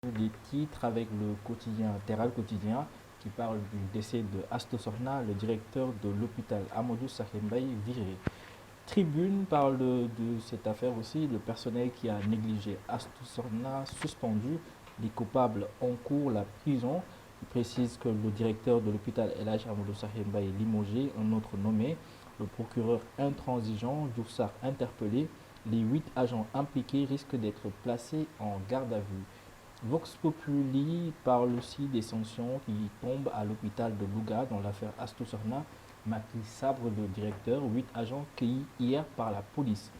Des titres avec le quotidien Terral Quotidien qui parle du décès de Asto Sorna, le directeur de l'hôpital Amadou Sahembaye viré. Tribune parle de cette affaire aussi, le personnel qui a négligé Asto Sorna suspendu, les coupables en cours la prison. Il précise que le directeur de l'hôpital El Amadou Sahembaye est limogé, un autre nommé, le procureur intransigeant, Youssar interpellé. Les 8 agents impliqués risquent d'être placés en garde à vue. Vox Populi parle aussi des sanctions qui tombent à l'hôpital de Louga dans l'affaire Astou Sorna. Macky sabre le directeur, 8 agents cueillis hier par la police.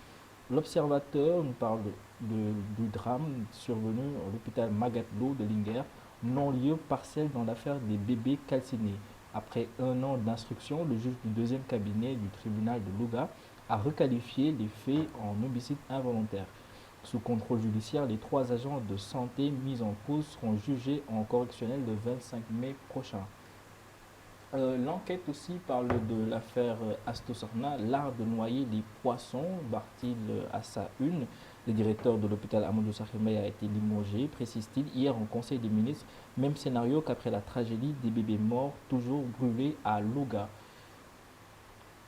L'Observateur nous parle du drame survenu à l'hôpital Magatlo de Linger, non-lieu partiel dans l'affaire des bébés calcinés. Après un an d'instruction, le juge du deuxième cabinet du tribunal de Louga a requalifié les faits en homicide involontaire. Sous contrôle judiciaire, les 3 agents de santé mis en cause seront jugés en correctionnel le 25 mai prochain. L'enquête aussi parle de l'affaire Asto Sorna, l'art de noyer les poissons, Bartil à sa une. Le directeur de l'hôpital Amadou Sahembaye a été limogé, précise-t-il, hier en Conseil des ministres. Même scénario qu'après la tragédie des bébés morts, toujours brûlés à Louga.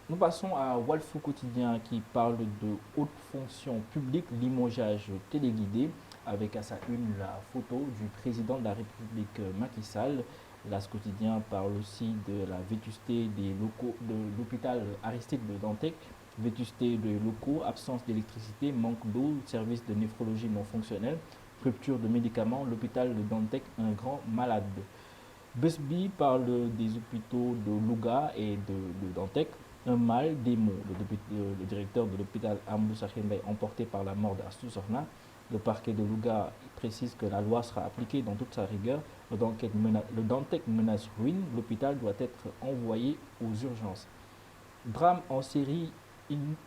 Nous passons à Walfo Quotidien qui parle de haute fonction publique, limogeage téléguidé, avec à sa une la photo du président de la République Macky Sall. L'As Quotidien parle aussi de la vétusté des locaux de l'hôpital Aristide de Dantec, vétusté des locaux, absence d'électricité, manque d'eau, service de néphrologie non fonctionnel, rupture de médicaments, l'hôpital de Dantec un grand malade. Busby parle des hôpitaux de Louga et de Dantec. Un mal, des mots. Le directeur de l'hôpital Amadou Sahembaye emporté par la mort d'Astou Sorna. Le parquet de Louga précise que la loi sera appliquée dans toute sa rigueur. Le Dantec menace ruine. L'hôpital doit être envoyé aux urgences. Drame en série,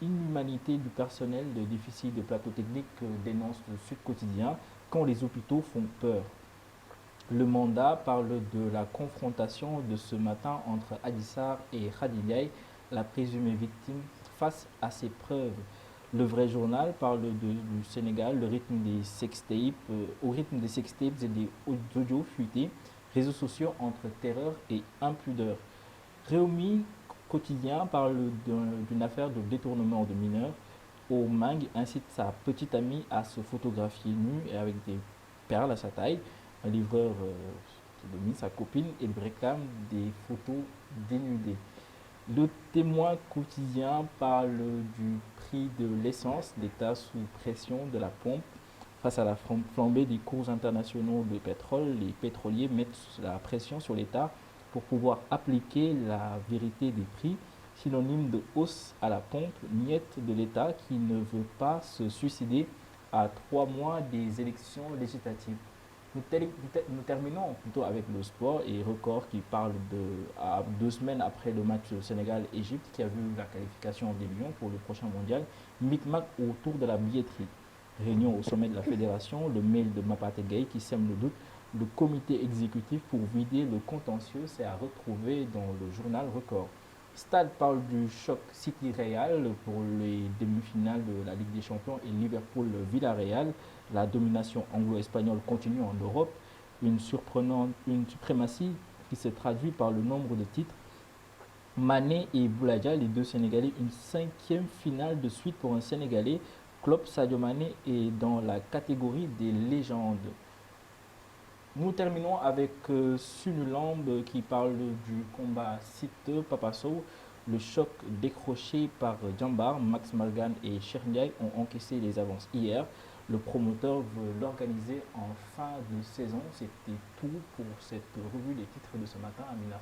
inhumanité du personnel, le déficit de plateau technique dénonce le Sud Quotidien quand les hôpitaux font peur. Le mandat parle de la confrontation de ce matin entre Adissar et Khadidiaï, la présumée victime, face à ses preuves. Le vrai journal parle du Sénégal, le rythme des sextapes, au rythme des sextapes et des audios fuités, réseaux sociaux entre terreur et impudeur. Réumi quotidien parle d'une affaire de détournement de mineurs. Omang incite sa petite amie à se photographier nue et avec des perles à sa taille. Un livreur qui domine sa copine et lui réclame des photos dénudées. Le témoin quotidien parle du prix de l'essence, l'État sous pression de la pompe. Face à la flambée des cours internationaux de pétrole, les pétroliers mettent la pression sur l'État pour pouvoir appliquer la vérité des prix, synonyme de hausse à la pompe, miette de l'État qui ne veut pas se suicider à 3 mois des élections législatives. Nous terminons plutôt avec le sport et record qui parle à 2 semaines après le match Sénégal-Égypte qui a vu la qualification des Lions pour le prochain mondial, micmac autour de la billetterie. Réunion au sommet de la fédération, le mail de Mapate Gueye qui sème le doute, le comité exécutif pour vider le contentieux, c'est à retrouver dans le journal Record. Stade parle du choc City-Real pour les demi-finales de la Ligue des Champions et Liverpool-Villarreal. La domination anglo-espagnole continue en Europe. Une suprématie qui se traduit par le nombre de titres. Mané et Bouladia, les deux Sénégalais, une 5e finale de suite pour un Sénégalais. Klopp Sadio Mané est dans la catégorie des légendes. Nous terminons avec Sunulambe qui parle du combat Siteu Papa Sow. Le choc décroché par Djambar, Max Malgan et Cherniaï ont encaissé les avances hier. Le promoteur veut l'organiser en fin de saison. C'était tout pour cette revue des titres de ce matin, Amina.